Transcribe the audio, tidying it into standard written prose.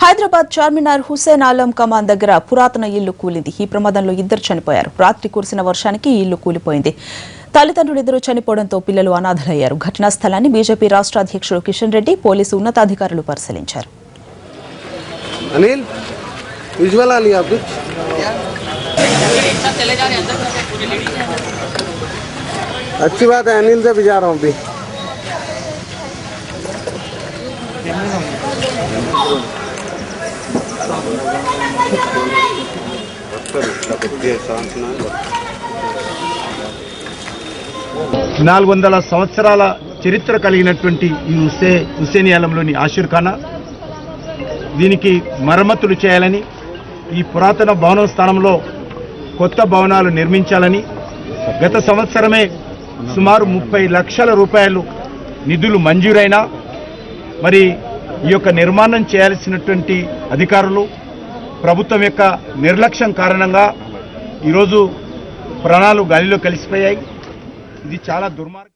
హైదరాబాద్ చార్మినార్ హుసేన్ ఆలం కమాన్ దగ్గర పురాతన ఇల్లు కూలింది. ఈ ప్రమాదంలో ఇద్దరు చనిపోయారు. రాత్రి కురిసిన వర్షానికి ఈ ఇల్లు కూలిపోయింది. తల్లిదండ్రులిద్దరూ చనిపోవడంతో పిల్లలు అనాథలయ్యారు. ఘటనా స్థలాన్ని బీజేపీ రాష్ట్ర అధ్యక్షుడు కిషన్ రెడ్డి, పోలీసు ఉన్నతాధికారులు పరిశీలించారు. अनिल विजुअल आ लिया कुछ अच्छी बात है। अनिल से भी जा रहा हूँ अभी। నాలుగు వందల సంవత్సరాల చరిత్ర కలిగినటువంటి ఈ హుసేన్ ఆలంలోని ఆషిర్ఖానా దీనికి మరమ్మతులు చేయాలని, ఈ పురాతన భవనం స్థానంలో కొత్త భవనాలు నిర్మించాలని గత సంవత్సరమే సుమారు 30 లక్షల రూపాయలు నిధులు మంజూరైనా మరి ఈ యొక్క నిర్మాణం చేయాల్సినటువంటి అధికారులు ప్రభుత్వం యొక్క నిర్లక్ష్యం కారణంగా ఈరోజు ప్రాణాలు గాలిలో కలిసిపోయాయి. ఇది చాలా దుర్మార్గం.